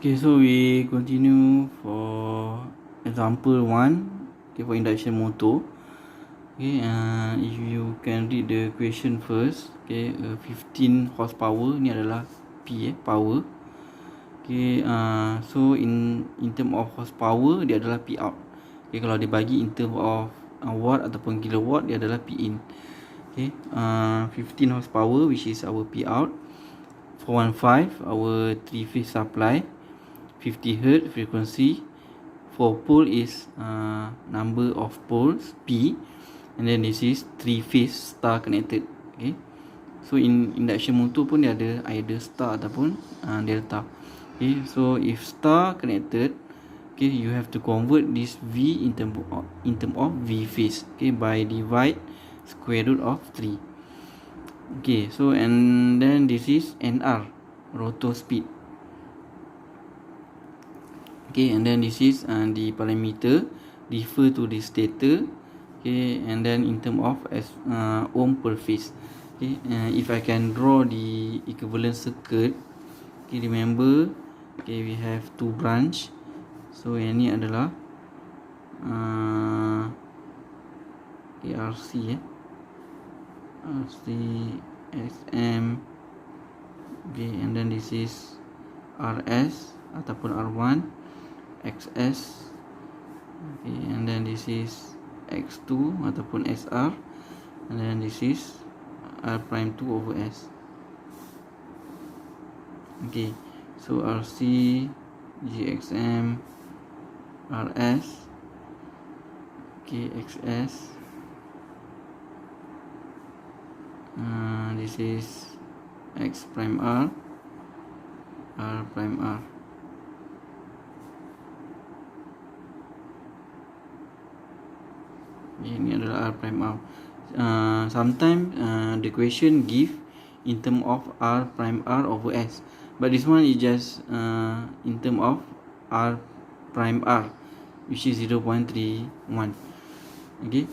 Okay, so we continue for example 1. Okay, for induction motor. Okay, if you can read the question first. Okay, 15 horsepower ni adalah P, power. Okay, so in term of horsepower dia adalah P out. Okay, kalau dia bagi in term of watt ataupun kilowatt dia adalah P in. Okay, 15 horsepower which is our P out. 415 our 3-phase supply. 50 Hz frequency. For pole is number of poles P, and then this is 3-phase star connected. Okay, so in induction motor pun dia ada either star ataupun delta. Okay, so if star connected, okay, you have to convert this V in term of V phase. Okay, by divide square root of 3. Okay, so and then this is NR, rotor speed. Okay, and then this is the parameter refer to the stator. Okay, and then in term of ohm per phase. Okay, if I can draw the equivalent circuit. Okay, remember, okay, we have 2 branch. So yang ni adalah RC RC SM. Okay, and then this is RS ataupun R1, XS. Okay, and then this is X2 ataupun SR, and then this is R'2 over S. Okay, so RC, GXM, RS, okay, XS, this is X prime R, R prime R. Ini adalah R prime R. Sometimes the question give in term of R prime R over S, but this one is just in term of R prime R, which is 0.31. Okay,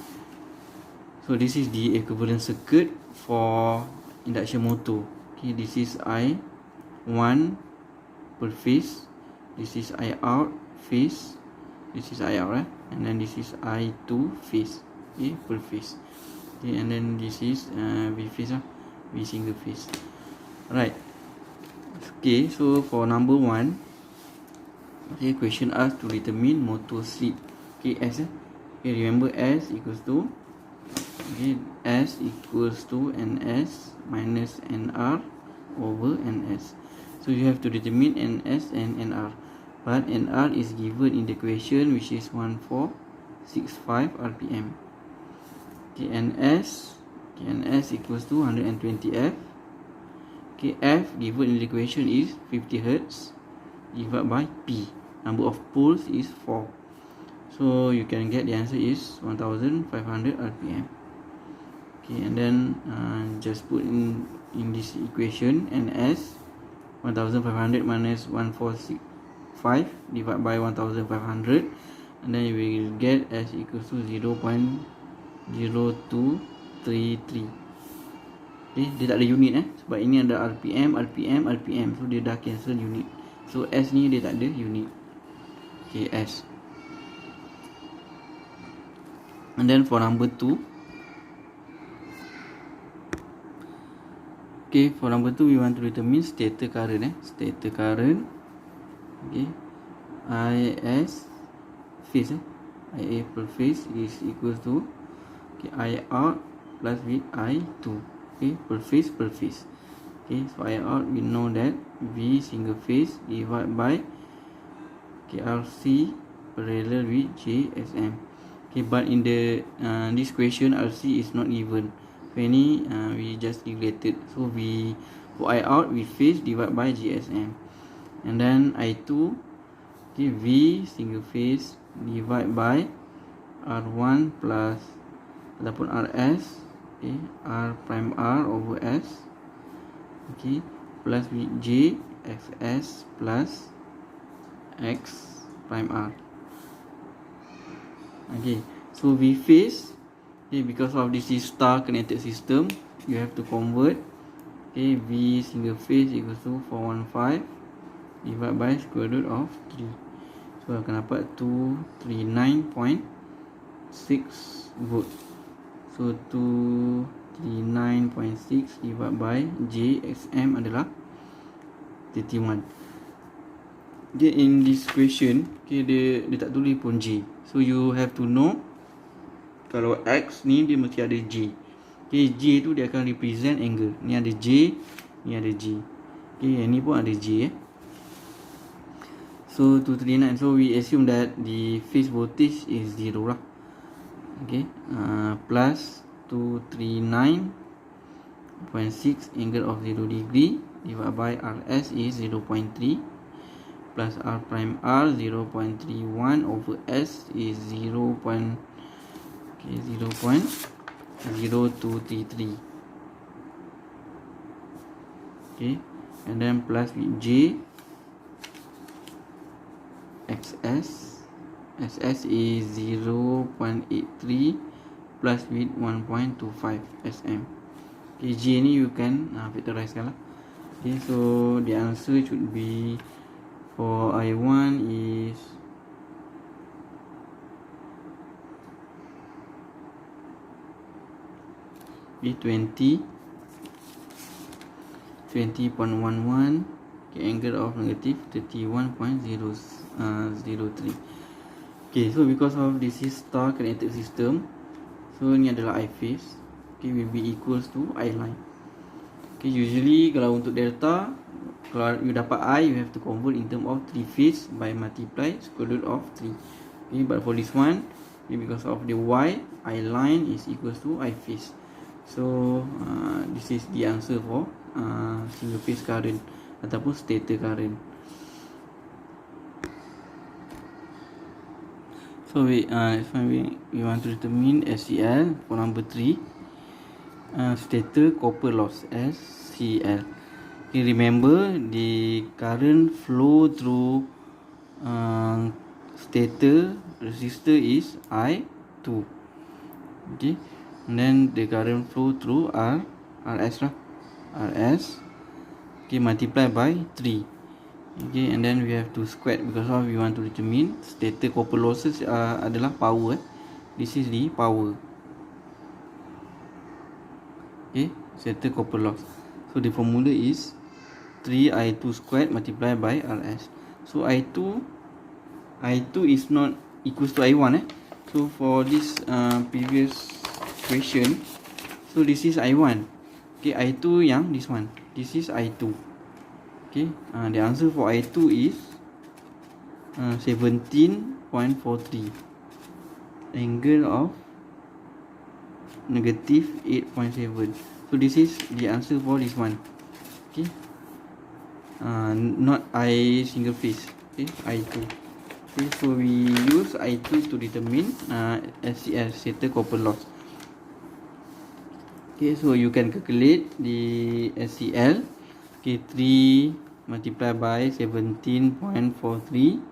so this is the equivalent circuit for induction motor. Okay, this is I1 per phase, this is I out phase, this is I out, and then this is I2 phase, okay, per phase. Okay, and then this is V phase, V single phase. Right. Okay, so for number 1, okay, question asked to determine motor slip. Okay, S. Okay, remember S equals to, okay, S equals to NS minus NR over NS. So you have to determine NS and NR. But NR is given in the question, which is 1465 RPM. Okay, NS equals to 120 F. Okay, F given in the question is 50 Hz divided by P. Number of poles is 4. So you can get the answer is 1500 RPM. Okay, and then just put in this equation NS 1500 minus 1465 divided by 1500, and then you will get S equals to 0.0233. Okay, dia tak ada unit sebab ini ada RPM, so dia dah cancel unit. So S ni dia tak ada unit. Okay, S. And then for number 2, okay, for number 2 we want to determine stator current. Stator current. Okay, IS phase, IA per phase is equal to, okay, I out plus with I2. Okay, per phase. Okay, so I out we know that V single phase divided by, okay, RC parallel with JSM. Okay, but in the this question RC is not given. So ini we just neglected. So we for I out we phase divided by GSM. And then I2, okay, V single phase divided by R1 plus ataupun RS, okay, R prime R over S, okay, plus with J XS plus X prime R. Okay, so V phase, okay, because of this is star connected system, you have to convert. Okay, V single phase equals to 415 divided by square root of 3. So akan dapat 239.6 volt. So 239.6 divided by JXM adalah 31. Okay, in this question, okay, dia tak tulis pun J. So you have to know kalau X ni dia mesti ada J. Okay, J tu dia akan represent angle. Ni ada J, ni ada J. Okay, yang ni pun ada J. So 239. So we assume that the phase voltage is 0 lah. Okay, plus 239.6 angle of 0 degree divided by RS is 0.3 plus R prime R 0.31 over S is 0.0233. Okay, and then plus with J XS is 0.83 plus with 1.25 SM. Okay, J ni you can factorize kan lah. Okay, so the answer should be for I1 is 20.11. Okay, angle of negative 31.003. Okay, so because of this is star connected system, so ni adalah I phase. Okay, will be equals to I line. Okay, usually kalau untuk delta, kalau you dapat I, you have to convert in term of 3 phase by multiply square root of 3. Okay, but for this one, okay, because of the Y, I line is equals to I phase. So this is the answer for single phase current ataupun stator current. So we want to determine SCL for number 3. Stator copper loss SCL. Okay, remember the current flow through stator resistor is I2. Okay, and then the current flow through RS lah, RS. Okay, multiply by 3. Okay, and then we have to square because of we want to determine stator copper losses adalah power. This is the power. Okay, stator copper loss. So the formula is 3I2 squared multiplied by RS. So I2 is not equals to I1. So for this previous question, so this is I1. Okay, I2 yang this one. This is I2. Okay, the answer for I2 is 17.43. Angle of negative 8.7. So this is the answer for this one. Okay, not I single phase. Okay, I2. Okay, so we use I2 to determine SCL, stator copper loss. Okay, so you can calculate the SCL. Okay, 3 multiplied by 17.43.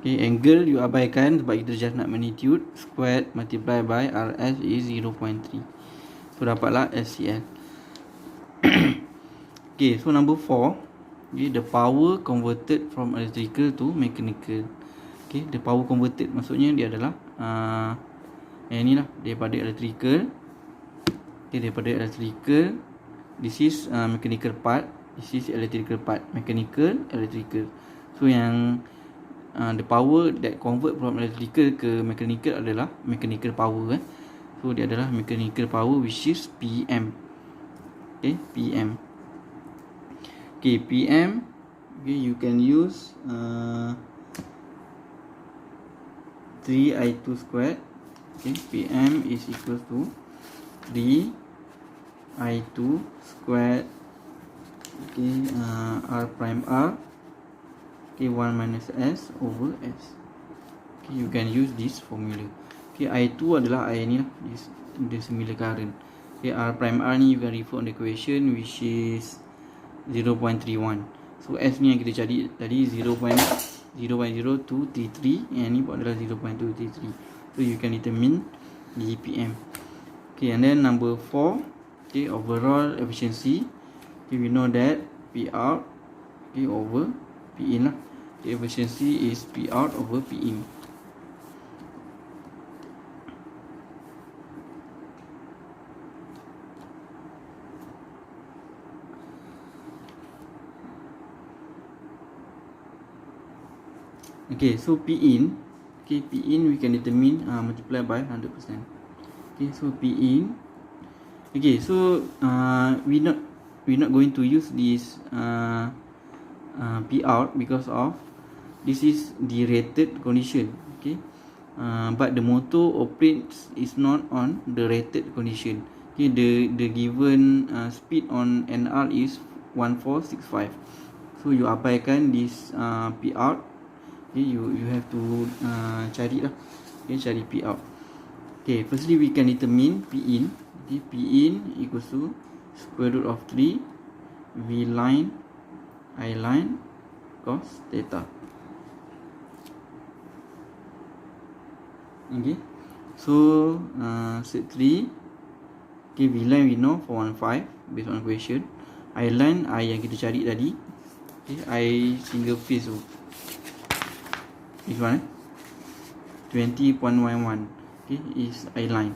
Okay, angle you abaikan sebab kita just nak magnitude. Squared multiplied by RS is 0.3. So dapatlah SCL. Okay, so number 4. Okay, the power converted from electrical to mechanical. Okay, the power converted maksudnya dia adalah yang ni lah, daripada electrical. Okay, daripada electrical. This is mechanical part. This is electrical part. Mechanical, electrical. So yang the power that convert from electrical ke mechanical adalah mechanical power. So dia adalah mechanical power which is PM. Okay, PM. Okay, PM. Okay, you can use 3I2 squared. Okay, PM is equal to 3I2 squared. Okay, R prime R. Okay, 1 minus S over S. Okay, you can use this formula. Okay, I2 adalah I ni lah, the similar current. Okay, R prime R ni you can refer on the equation which is 0.31. So S ni yang kita cari tadi 0.0233. Yang ni pun adalah 0.233. So you can determine the PM. Okay, and then number 4. Okay, overall efficiency. Okay, we know that P out okay, over P in lah. Okay, efficiency is P out over P in. Okay, so P in, okay, P in we can determine multiply by 100%. Okay, so P in. Okay, so we're not going to use this P out because of this is the rated condition. Okay, but the motor operates is not on the rated condition. Okay, the given speed on NR is 1465. So you abaikan this P out. Okay, you have to cari lah. Okay, cari P out. Okay, firstly we can determine P in. Okay, P in equals to square root of 3 V line I line cos theta. Okay, so set 3. Okay, V line we know 415 based on equation. I line I yang kita cari tadi. Okay, I single phase tu. This one 20.11. Okay, is I line.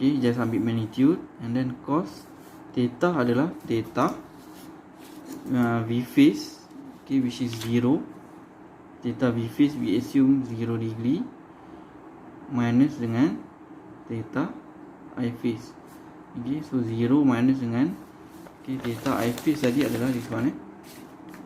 Okay, just ambil magnitude and then cos theta adalah theta V phase, okay, which is 0. Theta V phase we assume 0 degree minus dengan theta I phase. Okay, so 0 minus dengan, okay, theta I phase tadi adalah this one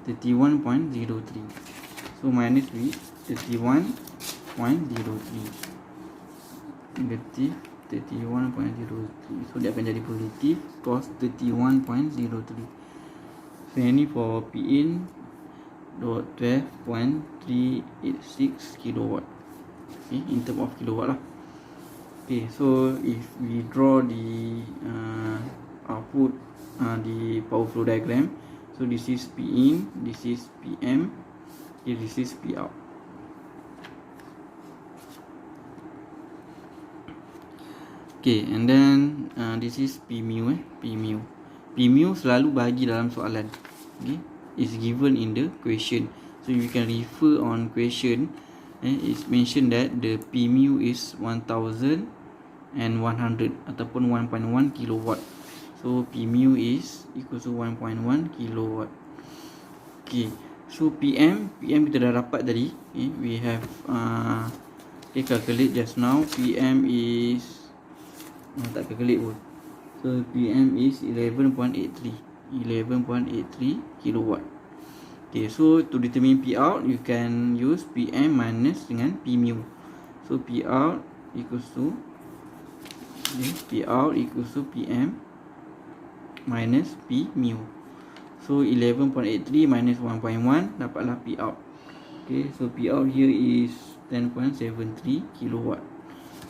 31.03. So minus with 31.03 negative 31.03. So dia akan jadi positif cos 31.03. So ini for P in 12.386 kilowatt. Okay, in term of kilowatt lah. Okay, so if we draw the output, the power flow diagram, so this is P in, this is PM, okay, this is P out. Okay, and then this is P mu. P mu selalu bagi dalam soalan. Okay, is given in the question. So you can refer on question. It's mentioned that the P mu is 1100 ataupun 1.1 kilowatt. So P mu is equal to 1.1 kilowatt. Okay, so PM kita dah dapat tadi. Okay, we have calculate just now. PM is tak calculate pun. So PM is 11.83 kilowatt. Okay, so to determine P out, you can use PM minus dengan P mu. So P out equals to, okay, P out equals to PM minus P mu. So 11.83 minus 1.1 dapatlah P out. Okay, so P out here is 10.73 kilowatt.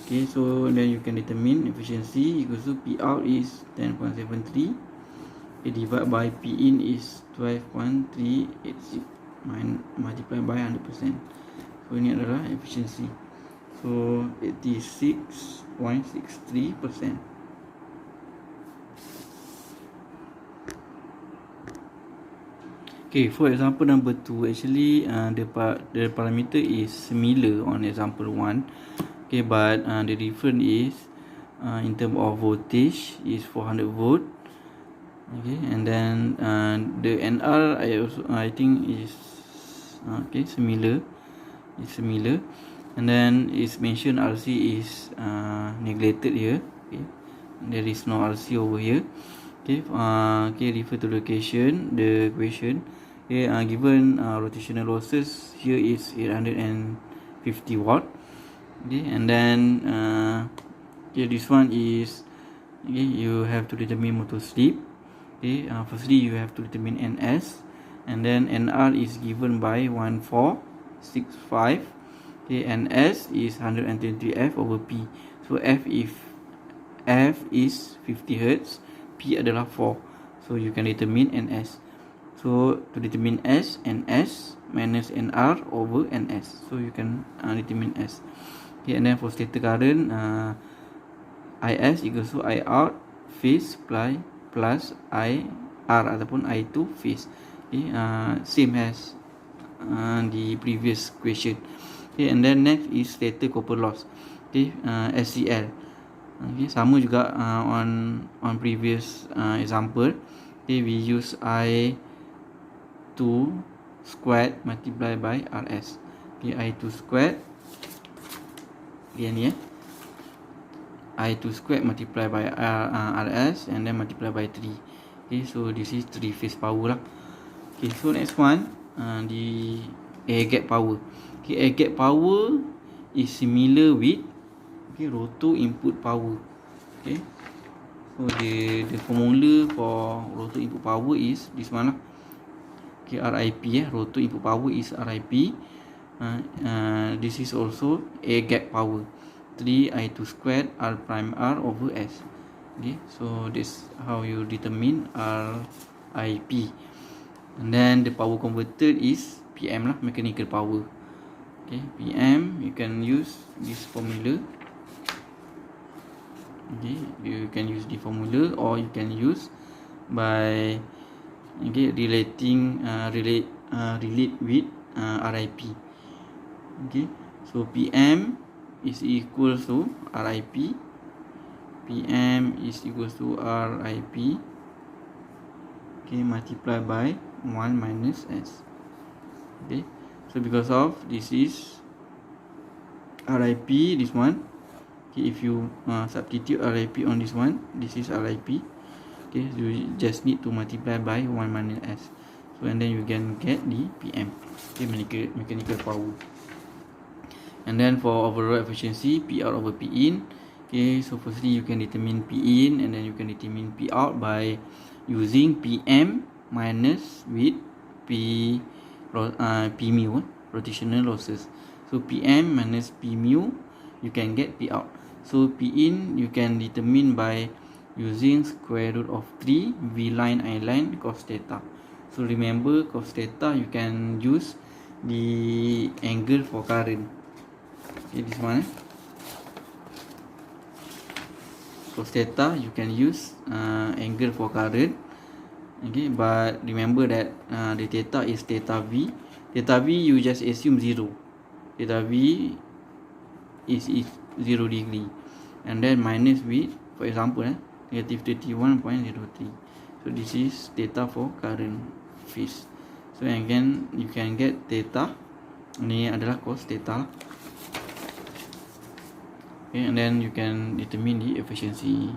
Okay, so then you can determine efficiency equals to P out is 10.73. Okay, divide by P in is 12.386 multiplied by 100%. So ini adalah efficiency. So 86.63%. Okay, for example number 2, actually the parameter is similar on example 1. Okay, but the difference is in terms of voltage is 400 volt. Okay, and then the NR I think is okay, similar. It's similar, and then it's mentioned RC is neglected here. Okay, there is no RC over here. Okay, okay, refer to location the equation. Okay, given rotational losses here is 850 watt. Okay, and then okay, this one is, okay, you have to determine motor slip. Okay, firstly you have to determine NS, and then NR is given by 1465. Okay, NS is 123 F over P. So F is 50 Hz, P adalah 4. So you can determine NS. So to determine S, NS minus NR over NS. So you can determine S. Okay, and then for stator current, IS equals to I out phase plus IR ataupun I2 phase. Okay, same as the previous question. Okay, and then next is stator copper loss. Okay, SCL. Okay, sama juga on previous example. Okay, we use I2 squared multiplied by RS. Okay, I2 squared dia ni I2 squared multiplied by RS and then multiplied by 3. Okay, so this is 3 phase power lah. Okay, so next one, the air gap power. Okay, air gap power is similar with rotor input power. Okay, so the formula for rotor input power is this one lah. Okay, RIP rotor input power is RIP. This is also air gap power, 3I2 squared R prime R over S. Okay, so this how you determine RIP. And then the power converter is PM lah, mechanical power. Okay, PM you can use this formula. Okay, you can use the formula or you can use by relate with RIP. Okay, so PM is equal to RIP. PM is equal to RIP. Okay, multiplied by 1 minus S. Okay, so because of this is RIP, this one. Okay, if you substitute RIP on this one, this is RIP. Okay, so you just need to multiply by 1 minus S. So and then you can get the PM. Okay, mechanical power. And then for overall efficiency, P out over P in. Okay, so firstly you can determine P in and then you can determine P out by using PM minus with P mu, rotational losses. So PM minus P mu, you can get P out. So P in you can determine by using square root of 3 V line I line cos theta. So remember, cos theta you can use the angle for current. Okay, this one cos theta you can use angle for current. Okay, but remember that the theta is theta V. Theta V you just assume 0. Theta V is 0 degree, and then minus V, for example negative 31.03. So this is theta for current phase. So again you can get theta, ini adalah cos theta. Okay, and then you can determine the efficiency.